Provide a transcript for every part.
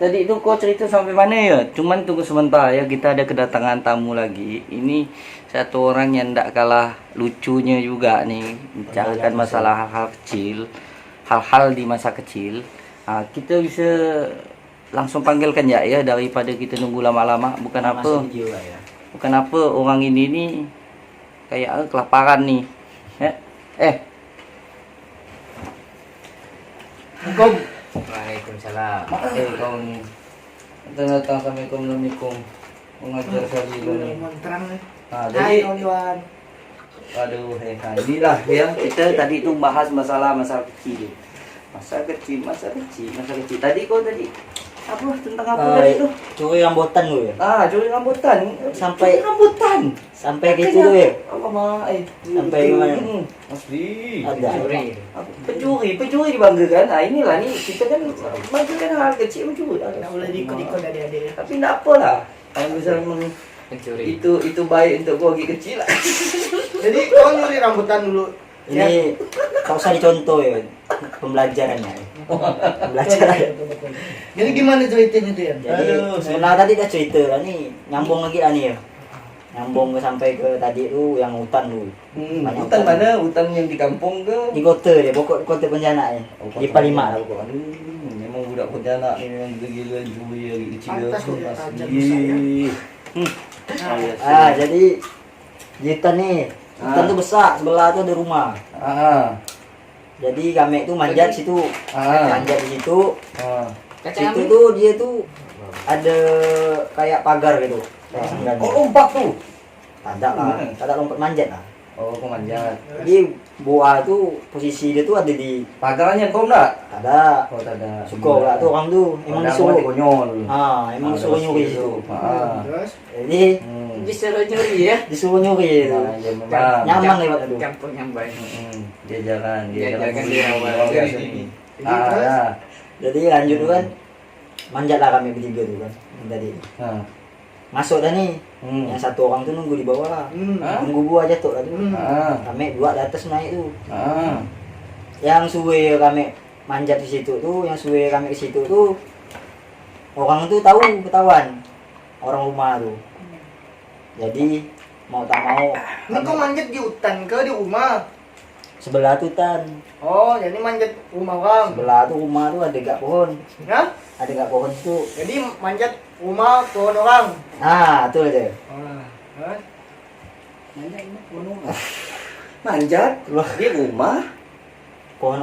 tadi itu kau cerita sampai mana ya? Cuman tunggu sebentar ya, kita ada kedatangan tamu lagi. Ini satu orang yang tidak kalah lucunya juga nih, bicarakan masalah hal-hal kecil, hal-hal di masa kecil. Kita bisa langsung panggilkan ya daripada kita nunggu lama-lama. Bukan apa, bukan apa orang ini nih kayak kelaparan nih. Assalamualaikum. Waalaikumsalam. Kau ni datang Assalamualaikum. Mengajar sekali ni. Jadi aduh, inilah ya kita tadi tu bahas masa kecil. Masa kecil. Tadi kau apa tentang apa tadi tu? Curi rambutan tu ya. Curi rambutan. Sampai rambutan. Sampai gitu tu ya. Sampai ke mana? Asli. Ada pencuri dibanggakan. Inilah ni kita kan banggakan hal kecil mencuri. Tak boleh diikut-ikut adik-adik. Tapi tak apalah. Kalau misalnya pencuri. Itu baik untuk kau lagi kecil lah. Jadi kau nyuri rambutan dulu. Ini tak usah dicontoh ya. Pembelajarannya. Pembelajaran. Jadi gimana ceritanya tu ya? Jadi sebenarnya tadi dah cerita lah ni. Nyambung lagi lah ni ya. Nyambung sampai ke tadi tu yang hutan tu. Hutan mana? Hutan yang di kampung ke? Di kota dia, pokok kota Pontianak ni. Di Palimak lah pokok. Memang budak Pontianak ni memang gila-gila curi lagi kecil. Pantas dia tajam besar ya. Jadi di hutan ni, hutan tu besar, sebelah tu ada rumah. Jadi kami tu manjat situ. Manjat di situ. Situ tu dia tu ada kayak pagar gitu. Lompat tu. Tak ada lompat manjat lah. Kau manjat. Jadi buah tu posisi dia tu ada di pagarnya kau tak? Ada. Tak ada. Suka pula tu orang tu. Emang disuruh konyol. Emang disuruh nyuri situ. Terus Jadi disuruh nyuri ya. Disuruh nyuri tu. Nyaman lewat tu. Kampung yang baik. Dia jalan dia awal. Jadi lanjut tu kan. Manjatlah kami bertiga tu kan. Tadi. Masuk dah ni. Yang satu orang tu nunggu di bawah. Nunggu buah jatuh lah tu. Kami dua di atas naik tu. Yang suwe kami manjat di situ tu, yang suwe kami ke situ tu, orang tu tahu ketahuan orang rumah tu. Jadi mau tak mau. Ini kau manjat di hutan ke di rumah? Sebelah tu tan. Oh, jadi manjat rumah orang. Sebelah tu rumah tu ada gak pohon. Ya? Ada gak pohon tu. Jadi manjat rumah pohon orang. Tu aja. Manjat di rumah Pohon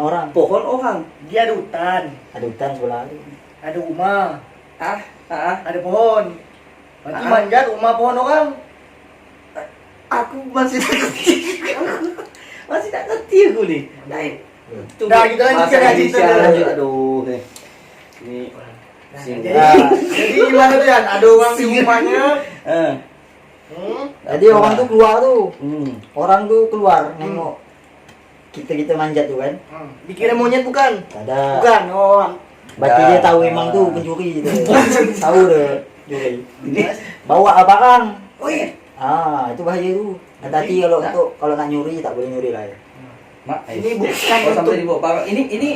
orang. Dia ada hutan. Ada hutan sebelah tu. Ada rumah. Ada pohon. Berarti manjat rumah pohon orang. Aku masih tak ngerti. Masih tak ngerti aku ni. Dah kita lanjut. Aduh. Ini Jadi gimana tu kan? Ada orang di rumahnya. Jadi orang tu keluar tu. Orang tu keluar nengok kita manjat tu kan. Dikira monyet bukan? Tak ada. Bukan. Oh. Berarti dia tahu memang tu pencuri tu. Tahu dia curi. Bawa barang. Oh iya. Itu bahaya tu. Hati-hati kalau nak nyuri tak boleh nyuri lah ya. Mak, Ini bukan sampai dibawa barang. Ini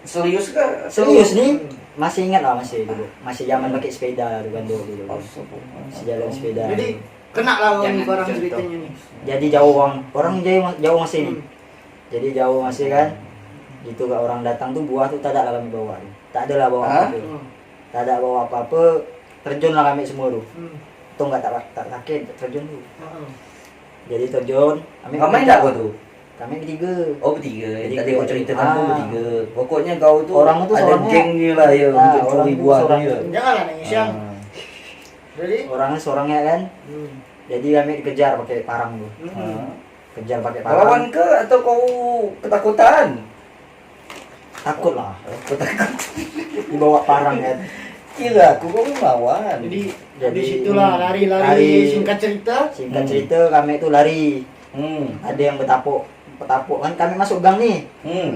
serius ke? Serius ni? Masih ingat lah masih dulu. Masih zaman pakai sepeda tu kan dulu. Masih jalan sepeda. Jadi kena lah Jangan orang contoh. ceritanya ni. Jadi jauh orang jauh masih ni. Jadi jauh masih kan. Gitu kalau orang datang tu buah tu tak ada lah kami bawa. Tak ada lah bawa apa-apa. Tak ada bawa apa-apa. Terjun lah kami semua tu. Tu enggak tak sakit terjun tu. Jadi terjun. Ramai tak kau tu? Kami bertiga. Bertiga. Tadi kau cerita kamu bertiga. Pokoknya kau tu orang tu ada gengnya lah ya untuk curi buah tu ya. Janganlah nangis yang. Jadi orangnya seorangnya kan. Jadi kami dikejar pakai parang tu. Kejar pakai parang. Lawan ke atau kau ketakutan? Takut lah. Dibawa parang kan. Kira aku kau melawan. Jadi di situlah lari. Singkat cerita kami tu lari. Ada yang bertapuk kan kami masuk gang ni.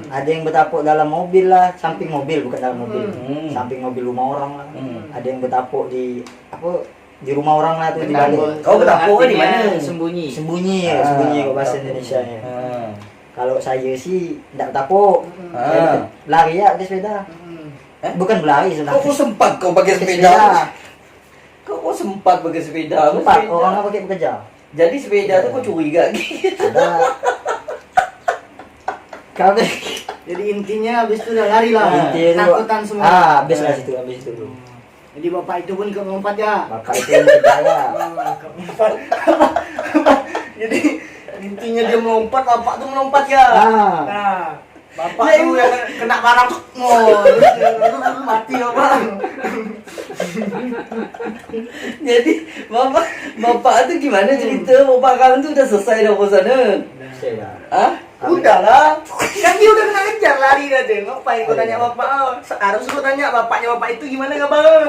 Ada yang bertapuk dalam mobil lah, samping mobil bukan dalam mobil. Samping mobil rumah orang lah. Ada yang bertapuk di rumah orang lah tu di balik. Kau bertapuk di mana? Sembunyi. Sembunyi kalau bahasa Indonesia nya. Kalau saya sih tidak bertapuk. Saya lari ya pakai sepeda. Bukan berlari Kok sebenarnya. sempat kau pakai sepeda? Kok sempat pakai sepeda? Empat Sepeda. orang nggak pakai bekerja. Jadi sepeda tuh kau curi gak? Ada. Kalau Jadi intinya habis itu udah lari lah. Intinya Takutan semua. habis lah situ, habis itu tuh. Jadi bapak itu pun ikut melompat ya. Bapak itu yang percaya. Jadi intinya dia melompat, bapak tuh melompat ya. Nah, bapak Nah, tuh yang kena barang tuh, terus mati ya bang. Jadi bapak tuh gimana cerita? Bapak kamu tuh udah selesai dah sana. Saya. Hah? Udah lah, kan dia udah kena kejar lari dah deh. Ngapain kau tanya bapak? Harus kau tanya bapaknya bapak itu gimana nggak bang?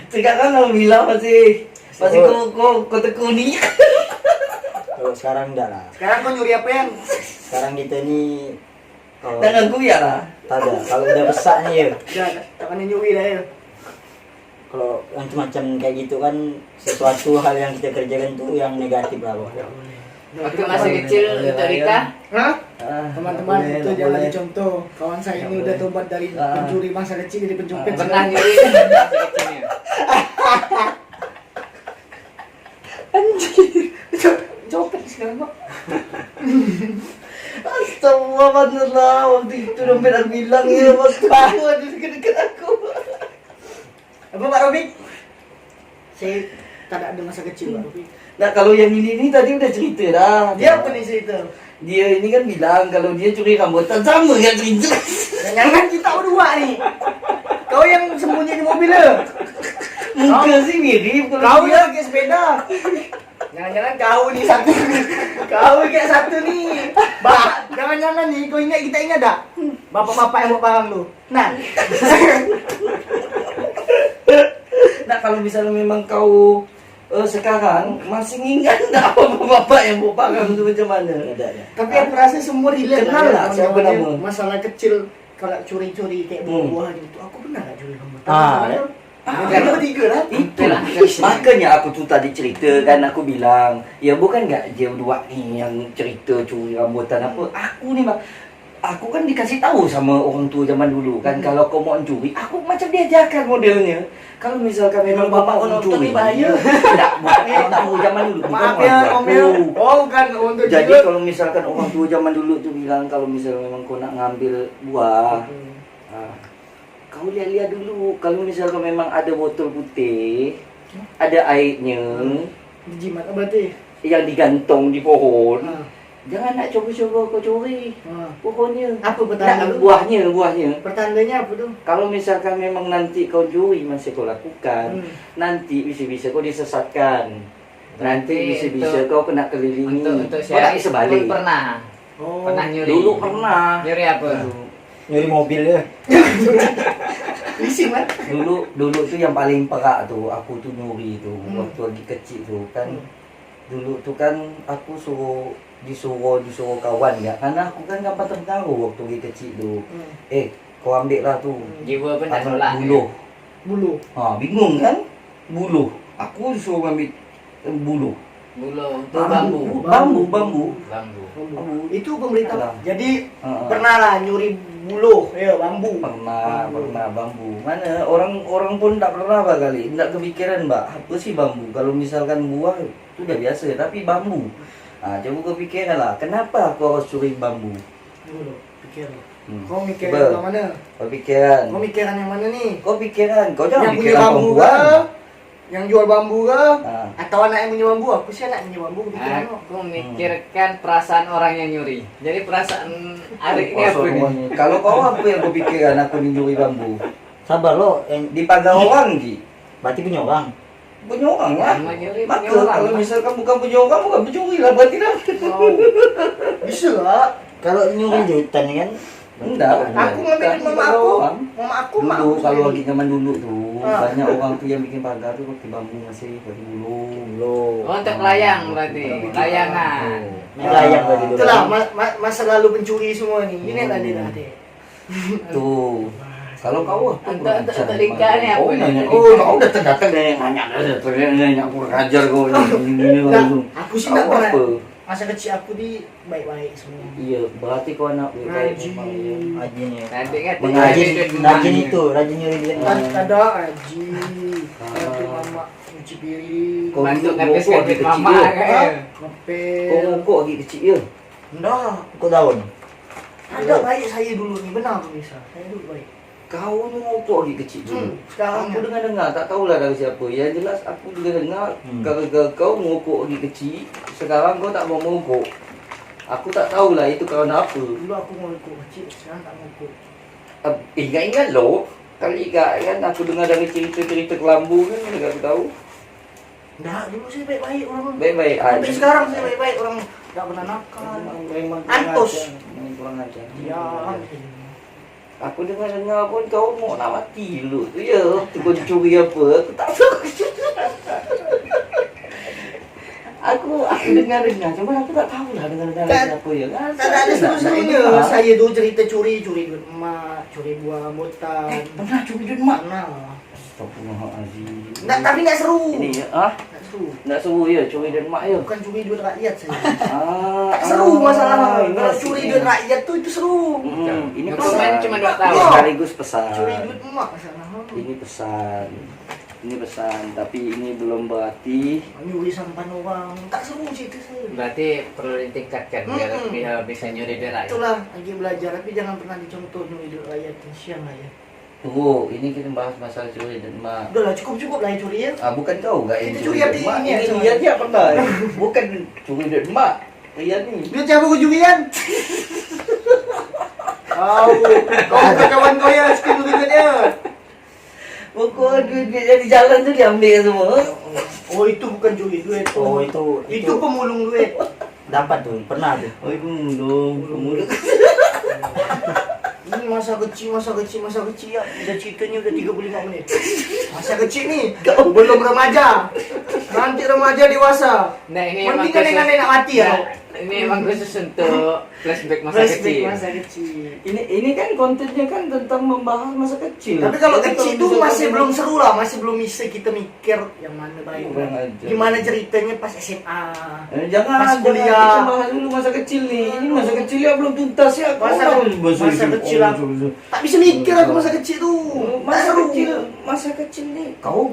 Sekarang kamu bilang masih kau tekuni. Kalau sekarang enggak lah. Sekarang kau nyuri apa yang? Sekarang kita ini kalau Dengan gue ya lah. tak ada. Kalau udah besar nih ya. Udah, tak kena nyuri dah ya. Kalau yang macam kayak gitu kan sesuatu hal yang kita kerjakan tuh yang negatif lah pokoknya. Waktu masih kecil untuk Rika, Hah? Ah, Teman-teman boleh, itu tak jangan boleh. dicontoh. Kawan saya ini Tak udah boleh. tobat dari Ah. pencuri masa kecil jadi pencopet. pernah nyuri masih kecilnya. Copet sekarang kok. Astagfirullah, waktu itu dompet aku bilang ya waktu aku ada dekat-dekat aku. Apa Pak Robi? Saya tak ada masa kecil Pak Robi. Nah kalau yang ini tadi udah cerita dah. Dia apa nih cerita? Dia ini kan bilang kalau dia curi rambutan sama kan cerita. Jangan kita berdua nih. Kau yang sembunyi di mobil ya? Muka sih mirip Kau kalau dia. yang pakai sepeda. Jangan-jangan kau nih satu. Kau kayak satu nih. Jangan-jangan nih kau kita ingat dah. Bapak-bapak yang bawa barang lu. Nah. Nah kalau misalnya memang kau sekarang masih ingat enggak bapak yang bawa barang itu macam mana? Ada ya. Tapi aku rasa semua relate Kenal lah nggak siapa teman-teman nama? yang masalah kecil kalau curi-curi kayak buah-buahan gitu. Aku pernah gak curi rambutan? Ya. Kita bertiga lah. Itulah makanya aku tuh tadi cerita kan aku bilang ya bukan nggak dia berdua nih yang cerita curi rambutan apa aku nih aku kan dikasih tahu sama orang tua zaman dulu kan kalau kau mau curi aku macam diajarkan modelnya kalau misalkan memang bapak kau nonton curi nih bahaya. tidak bukan orang tua zaman dulu bukan Maaf orang ya tua Om Mel. aku. Oh bukan untuk Jadi juga. kalau misalkan orang tua zaman dulu tuh bilang kalau misalnya memang kau nak ngambil buah kau lihat-lihat dulu kalau misalkan memang ada botol putih ada airnya Dijimat berarti. yang digantung di pohon Ha. jangan nak coba-coba kau curi Ha. pohonnya Apa nak pertanda? buahnya Pertandanya apa tuh? kalau misalkan memang nanti kau curi masih kau lakukan nanti bisa-bisa kau disesatkan nanti Berarti bisa-bisa kau kena kelilingi untuk kau tak Syari bisa balik pun pernah Oh. pernah nyuri. dulu pernah Nyuri apa? Nyuri mobil ya. Leasing kan? dulu tuh yang paling perak tuh aku tuh nyuri tuh waktu lagi kecil tuh kan dulu tuh kan aku disuruh kawan ya karena aku kan gampang terpengaruh waktu lagi kecil tuh kau ambil lah tuh Jiwa pun tak anu, nolak. buluh Bulu. bingung kan buluh aku disuruh ambil buluh Bulu itu bambu. bambu Bambu. Itu pemerintah. Salah. Jadi Heeh. pernah lah nyuri buluh ya bambu. pernah bambu mana orang pun tak pernah kali tidak kepikiran mbak apa sih bambu kalau misalkan buah itu udah biasa tapi bambu coba kepikiran lah kenapa kau harus curi bambu Bulu. Pikir. Hmm. Kau mikir Coba. yang mana? kau pikiran Kau mikiran yang mana nih? kau pikiran kau jangan Yang punya pikiran bambu perempuan kah? Yang jual bambu kah? Ah. Atau anak yang punya bambu? Aku sih anak yang punya bambu. Pikiran kau. Aku memikirkan perasaan orang yang nyuri. Jadi perasaan Arik ini apa nih? Kalau kau apa yang kau pikiran aku mencuri bambu Sabar lo, yang di pagar orang Ki berarti punya orang. punya orang lah Sama nyuri maka punya orang. kalau misalkan bukan punya orang bukan pencuri lah berarti lah Oh. Bisa lah. Kalau nyuri di hutan kan, enggak Aku ngambil mama aku. Mama aku mak dulu aku kalau sendiri. lagi zaman dulu tuh Ah. banyak orang tuh yang bikin pagar tuh pakai bambu masih pakai bulu lo. Oh, untuk layang berarti. Layangan. Main layang berarti dulu. Itulah masa lalu pencuri semua nih. Ini tadi tadi. tuh kalau kau apa Untuk Rika ni apa ni? kau datang nanya aku ajar kau ini Nah, aku sih nggak pernah. Masa kecil aku di baik-baik semua. Iya, berarti kau anak baik Rajin. memang, ya. Rajin ya. Nanti kan Rajin itu, rajin nyuri duit. Ada Aji, bantu mama cuci piring, Kau bantu ngokok ngepes lagi gadget kecil mama ya? kan. Kau ngepel. ngokok lagi kecil ya? Enggak, Kok daun? ada baik saya dulu nih, benar bisa. Saya dulu baik. Kau ni ngokok lagi kecil dulu. Sekarang Aku dengar-dengar, tak tahulah dari siapa. Yang jelas aku juga dengar gara-gara kau ngokok lagi kecil, sekarang kau tak mau ngokok. Aku tak tahulah itu kerana apa. dulu aku ngokok kecil, sekarang tak ngokok. Ingat-ingat loh. Kali kan aku dengar dari cerita-cerita kelambu kan, juga aku tahu. Enggak, dulu saya baik-baik orang. Baik-baik Sampai aja. sekarang saya baik-baik orang, enggak pernah nakal. Memang Antus. kurang ajar. Ya, Aku dengar-dengar pun kau mau nak mati dulu tu ya. Tu kau curi apa? Aku tak tahu. Aku dengar-dengar, cuma aku tak tahulah dengar-dengar Kan- siapa ya. Kan tak ada seru-serunya. Saya dulu cerita curi duit emak, curi buah rambutan. pernah curi duit mak. Mana? Astagfirullahalazim. Enggak, tapi enggak seru. Ini ya, ah? Enggak seru. Nak suruh ya curi duit mak ya. Bukan curi duit rakyat saya. Ah, Tak seru masalah. ini Kalau asik curi ni. duit rakyat tuh itu seru. Ini Yang pesan. komen cuma 2 tahun. Oh. Sekaligus pesan. Curi duit emak masalah. Ini pesan. Ini pesan, tapi ini belum berarti Nyuri sampan orang. Tak seru cerita saya. Berarti perlu ditingkatkan biar Mm-mm. biar bisa nyuri duit rakyat. Itulah lagi belajar, tapi jangan pernah dicontoh nyuri duit rakyat siang aja. tunggu, ini kita bahas masalah curi dan mak. Udah lah, cukup lah yang curi ya. Bukan kau enggak yang Itu curi curi duit hati mak. ini Ini ya, dia pernah. Bukan curi duit mak. Dia ni. Duit siapa kau curian? Kau bukan kawan kau ya, skim duitnya. Pokok duit yang di jalan tu dia ambil semua. Oh itu bukan curi duit. Oh Itu pemulung duit. dapat tuh, pernah tuh. Oh, itu pemulung. Ini masa kecil ya. Udah ceritanya udah 35 menit. Masa kecil nih, belum remaja. Nanti remaja dewasa. Nah, ini emang Mendingan nenek nak mati ya. Ini emang khusus untuk flashback masa Flashback kecil. masa kecil. Ini kan kontennya kan tentang membahas masa kecil. Tapi kalau Jadi kecil itu bisa masih pakai- belum seru lah, masih belum bisa kita mikir yang mana baik. Kurang ajar. Gimana ceritanya pas SMA. Jangan, Pas jangan kuliah. kita bahas dulu masa kecil nih. Ini masa kecil ya belum tuntas ya. Masa kecil aku. Tak bisa mikir aku masa kecil tuh. Tak Masa seru. masa kecil nih. Kau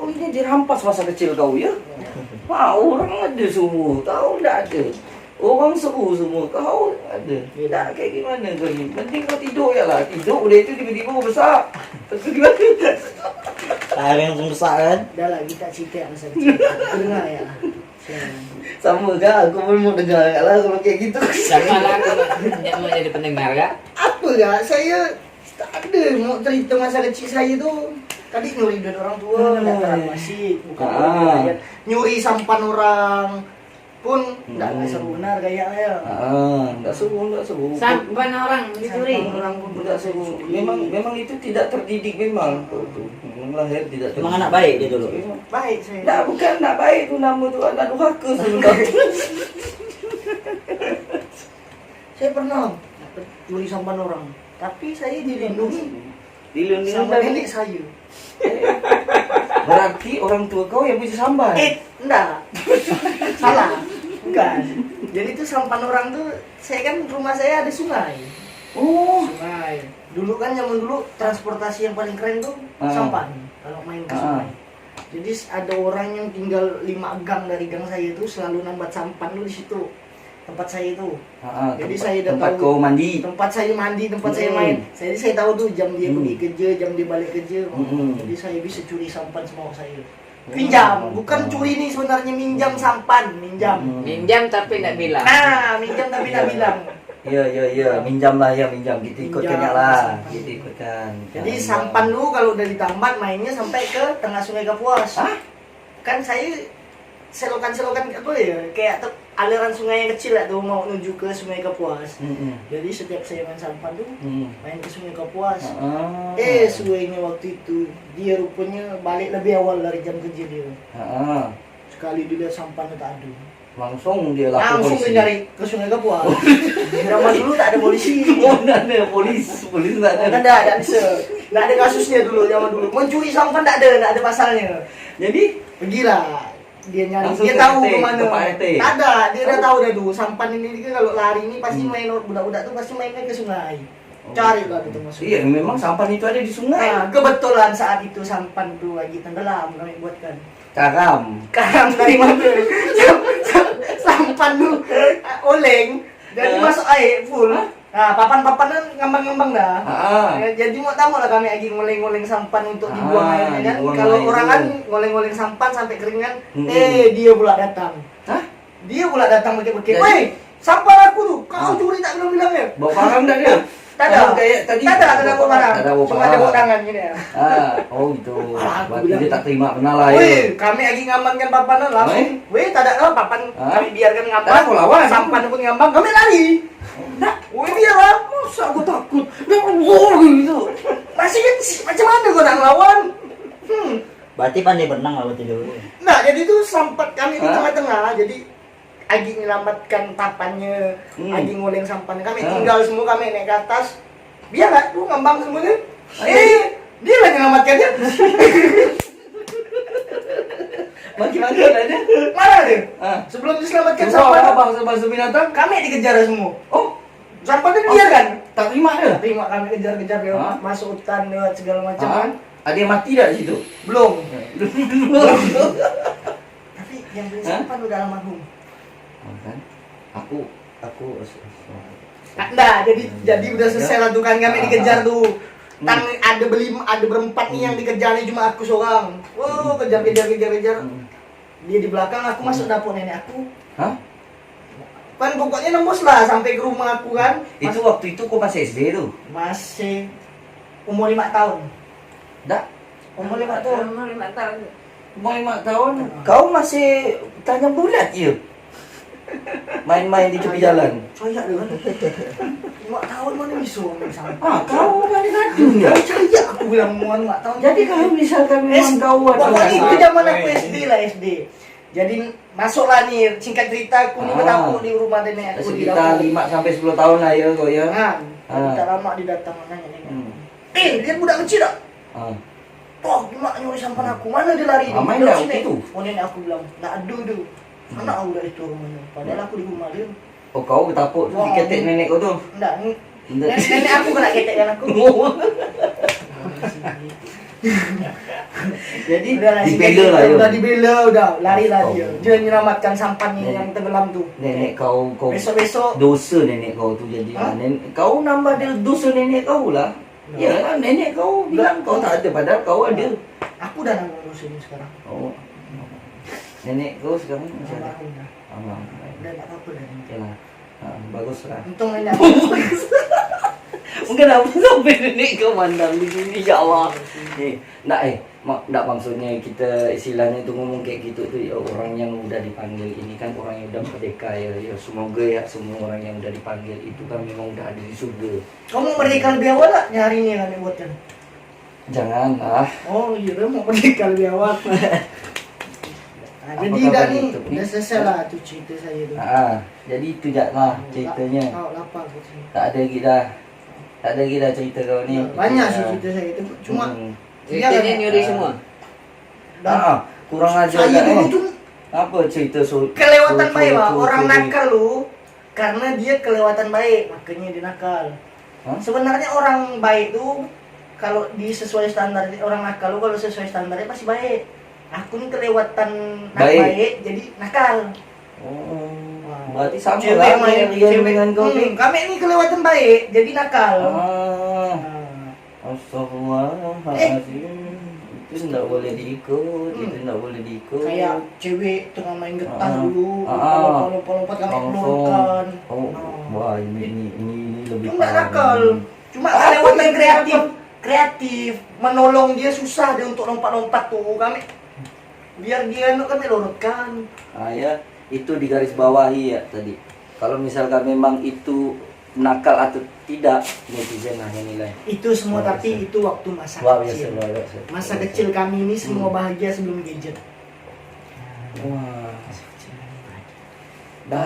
ini dirampas masa kecil kau ya. Orang ada semua, kau tak ada. Orang seru semua, kau ada. Tak kayak gimana kau ni? Penting kau tidur je lah. Tidur udah itu tiba-tiba besar. Terus gimana? Air yang besar kan? Dah lah, kita cerita masa kecil. Aku dengar ya. Silakan. Sama kan? Aku pun mau dengar lah kalau kayak gitu. Sama lah aku yang mau jadi pendengar ya. Apa ya? Saya tak ada mau cerita masa kecil saya tuh. Tadi nyuri duit orang tua, dataran masih, bukan Ah. nyuri sampan orang pun enggak seru benar kayaknya. Enggak seru. Sampan orang dicuri. Sampan orang pun Enggak seru. Memang itu tidak terdidik memang. Memang lahir tidak terdidik. Emang anak baik dia dulu. Baik saya. Enggak, bukan anak baik itu nama tu anak durhaka sebenarnya. Saya pernah nyuri sampan orang, tapi saya dilindungi Dilindungi sama dari nenek saya. berarti orang tua kau yang bisa sambar. Enggak. Salah. Bukan. Jadi tuh sampan orang tuh, saya kan rumah saya ada sungai. Oh. Sungai. Dulu kan zaman dulu transportasi yang paling keren tuh sampan kalau main ke sungai. Jadi ada orang yang tinggal 5 gang dari gang saya itu selalu nambat sampan tuh di situ. Tempat saya itu. Jadi saya udah tempat tahu kau mandi. tempat saya mandi, tempat saya main. Jadi saya tahu tuh jam dia pergi kerja, jam dia balik kerja. Jadi saya bisa curi sampan semau saya. Pinjam, bukan curi nih sebenarnya, minjam sampan, minjam. Minjam tapi tidak bilang. Nah, minjam tapi tak bilang. Iya, minjam lah ya, minjam. Kita ikutkan Minjam, lah. sampan. Kita ikutkan. Jadi sampan dulu kalau udah ditambat mainnya sampai ke tengah Sungai Kapuas. Kan saya selokan apa ya, kayak aliran sungai yang kecil lah tuh mau menuju ke Sungai Kapuas. Jadi setiap saya main sampan tuh main ke Sungai Kapuas. Sungainya waktu itu dia rupanya balik lebih awal dari jam kerja dia. Sekali dilihat sampannya tak ada. Langsung dia lapor Langsung polisi. dia nyari ke Sungai Kapuas. Zaman dulu tak ada polisi. Oh, enggak ada polis enggak ada. Kan nggak ada kasusnya dulu zaman dulu. Mencuri sampan nggak ada pasalnya. Jadi Pergilah dia nyari, Langsung dia ke tahu RT, kemana. ke Pak RT. Ada, dia udah tahu dah tuh. Sampan ini kan kalau lari ini pasti main budak-budak tuh pasti mainnya ke sungai. Cari lah gitu masuk. Iya, memang sampan itu ada di sungai. Nah, kebetulan saat itu sampan tuh lagi tenggelam kami buatkan. Karam. Karam dari mana? Sampan tuh oleng, jadi masuk air full. Nah, papan-papan kan ngambang-ngambang dah. Ya, jadi mau tahu lah kami lagi ngoleng-ngoleng sampan untuk dibuang airnya kan. dibuang Kalau air orang itu. kan ngoleng-ngoleng sampan sampai kering kan, dia pula datang. Hah? Dia pula datang pakai-pakai. Jadi- Woi, sampan aku tuh. Kau curi tak bilang-bilang ya? Bawa barang dah dia. Tak ada. Kayak tadi. Tak ada bawa barang. Tak ada bawa Cuma ada bawa barang. tangan gini ya. Oh gitu. Aku Berarti bilang, dia tak terima benar lah ya. Wih, kami lagi ngamankan papanan langsung. Wih, tak ada papan. Hah? Kami biarkan Tak ngambang. ada, aku lawan. Sampan pun ngambang, kami lari. Nah, Wih, biarlah. masa aku takut? Dia gitu. Masih kan macam mana kau nak lawan? Berarti pandai berenang lah berarti dulu. Nah, jadi itu sampat kami di Hah? tengah-tengah. Jadi Agi menyelamatkan papannya, Agi ngoleng sampan. Kami Hah? tinggal semua, kami naik ke atas. Biar lah, tuh ngambang semuanya. Dia lah menyelamatkannya. Bagi-bagi lah dia. Mana dia? Ah. Sebelum diselamatkan Sampan sampan, abang sebangsa binatang. kami dikejar semua. Oh, Sampan itu dia kan? tak terima dia. Terima kami kejar-kejar dia, Hah? masuk hutan lewat segala macam kan. Ada yang mati tak di situ? Belum. Tapi yang beli Hah? sampan udah almarhum. Kan? Aku Nah, jadi udah selesai lah tuh kan kami dikejar tuh. Tang ada berempat nih yang dikejar nih, cuma aku seorang. Wow, kejar. Dia di belakang, aku masuk dapur nenek aku. Hah? Kan pokoknya nembus lah sampai ke rumah aku kan. Itu waktu itu kau masih SD tuh? Masih umur 5 tahun. Tak? Umur 5 tahun. Umur 5 tahun. Umur 5 tahun? Kau masih tanya bulat je? Main-main di tepi jalan? Saya dia kan. 5 tahun mana bisa main sampan. Kau balik kadung ya? Percaya aku bilang umur 5 tahun. Jadi kalau misalkan memang kau Pokoknya itu ada zaman aku SD lah SD. Jadi masuklah nih, singkat cerita aku nih bertamu di rumah nenek aku di sekitar dapur. 5 sampai 10 tahun lah ya kau ya? Tak lama dia datang nanya nenek. Dia budak kecil tak? Toh, dia mak nyuri sampan aku. Mana dia lari? Main Dia dah sini. waktu itu? Oh nenek aku bilang, tak ada tu. Anak aku dah itu rumahnya. Padahal aku di rumah dia. Oh kau ketapuk tu diketek nenek kau tu? Enggak, nenek aku kena ketekkan aku. Jadi Udahlah, dibela lah ya? udah dibela, udah larilah Oh. dia. Dia menyelamatkan sampannya Nenek. yang tenggelam tuh. Nenek kau Besok-besok dosa nenek kau tu jadi kau nambah dia dosa nenek kau lah. Ya lah nenek kau bilang kau tak ada padahal kau ada. aku udah nanggung dosa ini sekarang. Oh. Nenek kau sekarang masih ada. Almarhum dah. Allah. Udah tak apa-apa dah. Yalah. Bagus lah. Untung nenek Mungkin apa sampai nenek kau mandang di sini ya Allah. Tak maksudnya kita istilahnya tu ngomong kayak gitu tu ya, orang yang udah dipanggil ini kan orang yang udah merdeka ya. Ya semoga ya semua orang yang udah dipanggil itu kan memang udah ada di surga. kamu merdeka lebih awal tak nyari ini yang kami buatkan? Jangan lah. Oh iya, dia mau merdeka lebih awal. Nah, Apa jadi kabar dah ni, YouTube ni? dah selesai lah tu cerita saya tu. Jadi itu je lah ceritanya. Kau lapar aku sini. Tak ada lagi dah. Tak ada lagi dah cerita kau ni. Banyak sih cerita saya tu. Cuma Ceritanya nyuri semua. Kurang ajar saya dah, dulu tu Apa cerita kelewatan baik lah. Orang nakal lu karena dia kelewatan baik, makanya dia nakal. Sebenarnya orang baik tu kalau sesuai standar orang nakal lu kalau sesuai standarnya pasti baik. Aku ni kelewatan baik jadi nakal. Oh, berarti sama Cewek lah main Rian dengan kau ni. kami ni kelewatan baik jadi nakal. Astagfirullahaladzim. Itu tidak boleh diikut, itu tidak boleh diikut. Kayak cewek tengah main getah dulu, lompat kami Langsung. keluarkan. Wah ini lebih Cuma nakal. Cuma kelewatan kreatif, menolong dia susah dia untuk lompat-lompat tuh kami. Biar dia kami lorotkan. Ya, itu digaris bawahi ya tadi. Kalau misalkan memang itu nakal atau tidak, netizen lah yang nilai. Itu semua tapi itu waktu masa kecil. Masa kecil kami ini semua bahagia sebelum gadget. Wah.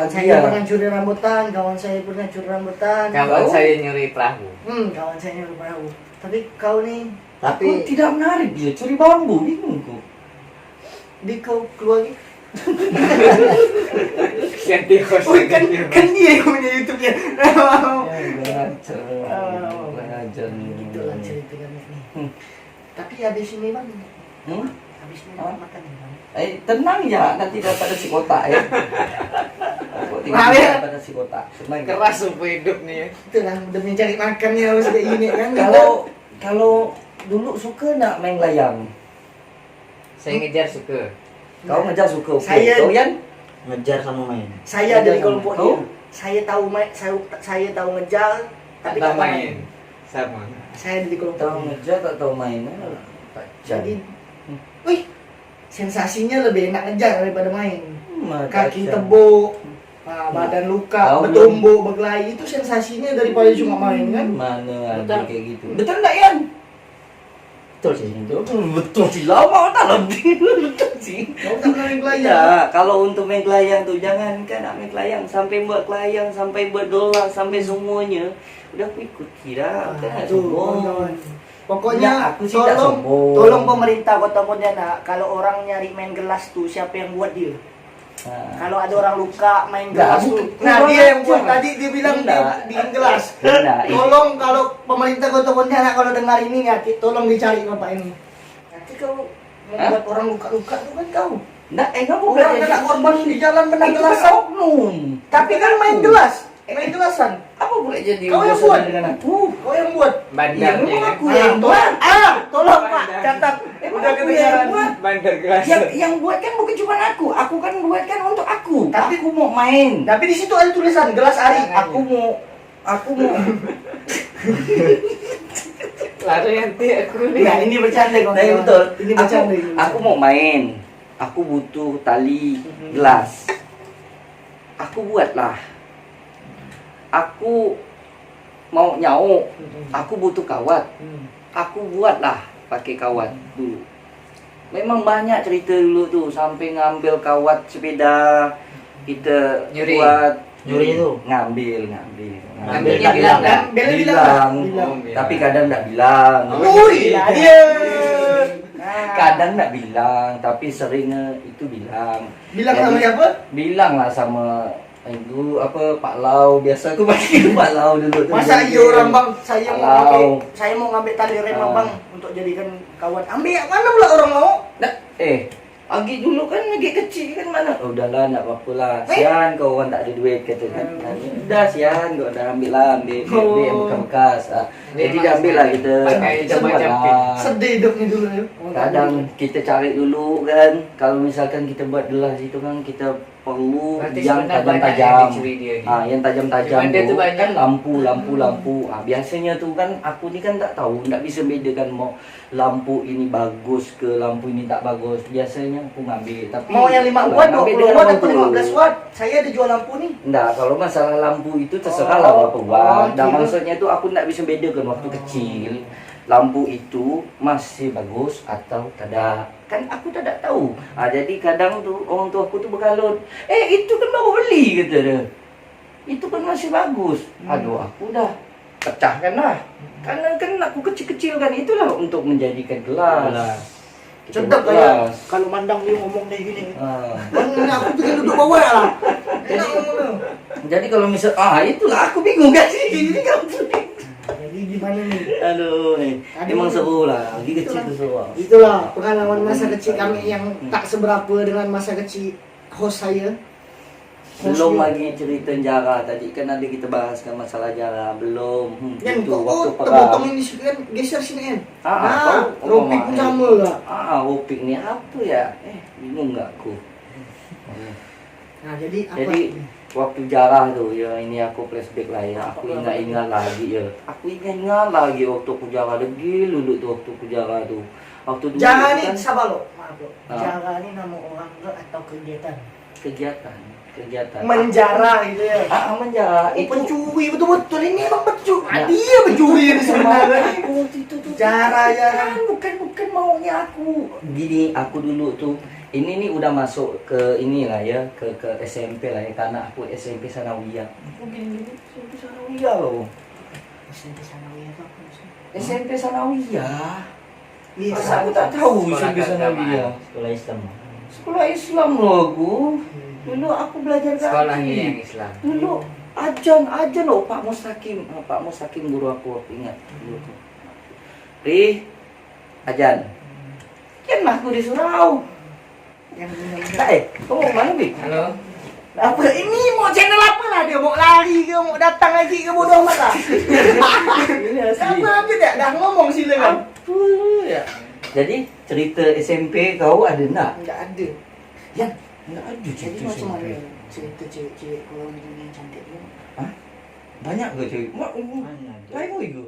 Saya pernah curi rambutan, kawan saya pernah curi rambutan. Kawan saya nyuri perahu. Kawan saya nyuri perahu. Tapi kau nih, Tapi tidak menarik dia curi bambu, bingung kok. di kau keluar lagi. Ganti host. Oh, kan dia yang punya YouTube-nya. Ngajar Itulah cerita kami nih. Tapi habis ini bang, Hmm? habis ini Apa? makan ya bang. Tenang ya, nanti dapat si kotak ya. Aku Nah, ya. dapat si kotak. Tenang. Keras sumpah hidup nih ya. Itulah demi cari makannya harus kayak gini kan. Kalau dulu suka nak main layang. Saya ngejar suka. Kau ngejar suka. Oke. Saya- Kau Yan? Ngejar sama main. Saya dari kelompok Kau? dia. Saya tahu saya tahu ngejar tapi Tak tak main. Sama. Saya dari kelompok Tahu dia. ngejar tak tahu main. Jadi, wih, sensasinya lebih enak ngejar daripada main. Kaki tebuk, badan luka, Tahu bertumbuk, berkelahi itu sensasinya daripada cuma main kan. Mana ada Betul. kayak gitu. Betul enggak Yan? Betul sih itu. Betul sih, lama tak lebih. Betul sih. Kau tak pernah main kelayang? Ya, kalau untuk main kelayang tuh jangan kan nak main kelayang sampai buat kelayang, sampai buat dolar, sampai semuanya. Udah aku ikut kira kan Tuh, sombong. kawan-kawan. Pokoknya Ya, aku sih tak sombong. tolong pemerintah Kota Pontianak kalau orang nyari main gelas tuh siapa yang buat dia? Nah, Kalau ada orang luka main Nggak, gelas aku- tuh. Nah, kurang dia yang buat ajar. tadi dia bilang dia Nggak. bikin gelas. Nggak, ini- Tolong kalau pemerintah Kota Pontianak kalau dengar ini ya, tolong dicari bapak ini. Nanti kau membuat orang luka-luka tuh kan kau. Nggak, kamu Orang kena korban di jalan menang itu gelas. kan oknum. Tapi kan main gelas, main gelasan. Apa boleh jadi Kau yang urusan buat. dengan aku? Kau yang buat. Iya, Bandarnya memang ya. aku yang tolong, buat. tolong Pak, Bandar. catat. Emang Udah aku kedengaran. yang buat. Bandar gelas. Yang buat kan bukan cuma aku kan buat kan untuk aku. Tapi- Aku mau main. Tapi di situ ada tulisan gelas Ari. Aku mau Lari nanti aku nih. Nah, ini bercanda kau. Nah, betul. Ini bercanda. ini Aku mau main. Aku butuh tali gelas. Aku buatlah. Aku mau nyauk. Aku butuh kawat. Aku buatlah pakai kawat dulu. Memang banyak cerita dulu tuh sampai ngambil kawat sepeda kita Nyuri. buat Nyuri itu? ngambil. Ngambilnya tak bilang kan? Bella Bilang. bilang. Tapi kadang enggak bilang. Oh iya dia. Kadang enggak bilang, tapi seringnya itu bilang. Bilang Jadi, sama siapa? Bilang lah sama itu apa Pak Lau, biasa aku panggil Pak Lau dulu tuh. Masa iya orang bang, saya mau Kalau- pakai, saya mau ngambil tali rem bang untuk jadikan kawat. Ambil mana pula orang mau? Nah, Agi dulu kan lagi kecil kan mana? Oh, udahlah enggak apa-apa lah. Sian kau orang tak ada duit kata kan. Nah, udah sian kau dah ambil lah, ambil yang bekas-bekas. Jadi dah ambil lah kita. Pakai Kita buat macam-macam lah. Sedih hidupnya dulu ya. Kadang kita cari dulu kan, kalau misalkan kita buat gelas itu kan kita perlu Berarti yang sebenarnya banyak tajam-tajam. yang dicuri dia gitu. Yang tajam-tajam Cuman dia tuh tuh banyak. kan lampu. Biasanya tuh kan aku ni kan tak tahu, tak bisa bedakan mau lampu ini bagus ke lampu ini tak bagus. Biasanya aku ngambil. Tapi Mau yang 5 aku watt, ngambil 20 dengan watt lampu. atau 15 watt? Saya ada jual lampu nih. Enggak, kalau masalah lampu itu terserah lah berapa Oh, watt. Dan kira. maksudnya itu aku tak bisa bedakan waktu kecil. Lampu itu masih bagus atau tidak. Kan aku tak tahu. Jadi kadang tuh orang tua aku tuh berkalut. Itu kan baru beli kata dia. Itu kan masih bagus. Aduh, aku dah pecahkan lah. Karena kan aku kecil-kecil kan itulah untuk menjadikan gelas. Kita Sedap buat kayak gelas. kalau mandang dia ngomong kayak gini. Ah. Bang, aku pengen duduk bawah lah. Enak ngomong. Jadi kalau misal itulah aku bingung kan sih. Ini kan Jadi gimana nih? aduh, emang seru lah. Lagi kecil Itulah. tuh seru. Itulah pengalaman masa kecil kami yang tak seberapa dengan masa kecil host saya. Belum Host lagi cerita Jara. Tadi kan ada kita bahaskan masalah Jara. Belum. Yan, Itu waktu kok perang. terpotong ini sih kan geser sini kan. Kau Ropik pun sama lah. Ropik ni apa ya? Bingung enggak aku? Nah, jadi apa? Jadi waktu Jara tuh ya ini aku flashback lah ya. Aku ingat-ingat lagi ya. Aku ingat lagi waktu aku Jara degil dulu tuh waktu aku Jara tuh. Waktu dulu Jangan itu nih, kan sabar lo. Maaf lo. Ah. Jara ini nama orang ke atau kegiatan? kegiatan. Menjara gitu ya. Menjara Oh, pencuri betul-betul ini emang pencuri. Ya. Dia pencuri ini sebenarnya. Aku waktu itu tuh Jara ya. bukan maunya aku. Gini, aku dulu tuh ini nih udah masuk ke inilah ya, ke SMP lah ya, karena aku SMP Sanawiyah. Aku gini SMP Sanawiyah loh. SMP Sanawiyah apa maksudnya? SMP Sanawiyah. Iya, Masa aku tak tahu Sekolah SMP keagamaan. Sanawiyah. Sekolah Islam. Sekolah Islam loh aku. Dulu aku belajar ngaji. Sekolahnya yang Islam. Dulu ajan loh Pak Mustaqim guru aku ingat dulu tuh. Ri, ajan. Kan aku di surau. Kamu mau mana Bi? Halo. Apa ini mau channel apa lah dia mau lari ke mau datang lagi ke bodoh amat lah. Ini asli. Apa tidak dah ngomong silakan. Apa ya? Jadi cerita SMP kau ada enggak? Enggak ada. Yang enggak ada Jadi cerita macam SMP. mana cerita cewek-cewek kalau dunia yang cantik tu? Hah? Banyak ke cewek? Mana ada? Lain kau itu?